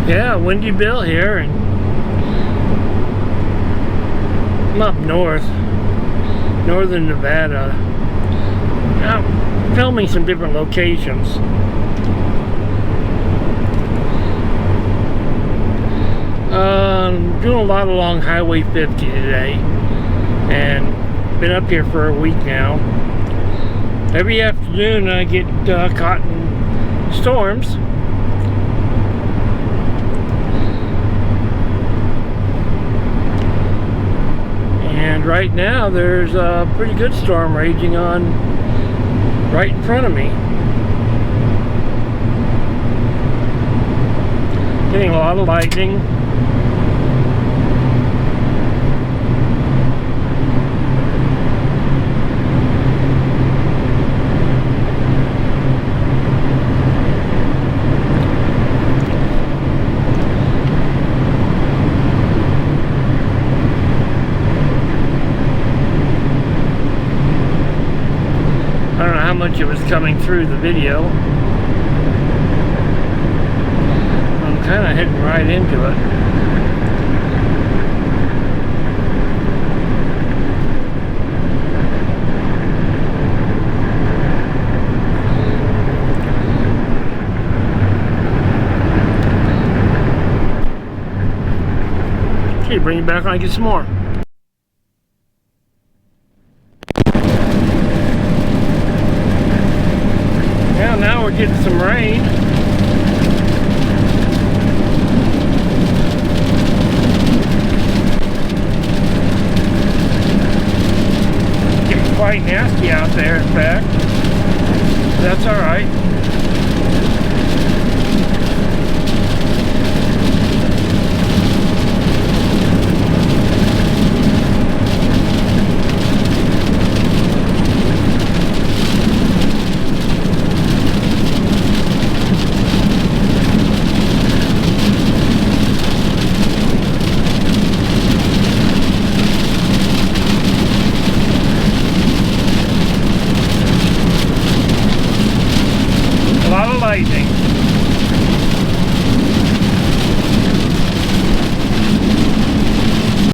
Yeah, windy bill here, and I'm up north, northern Nevada. I'm filming some different locations. Doing a lot along Highway 50 today, and been up here for a week now. Every afternoon I get caught in storms. And right now there's a pretty good storm raging on right in front of me. Getting a lot of lightning. I don't know how much it was coming through the video. I'm kind of heading right into it. Okay, bring it back on and get some more.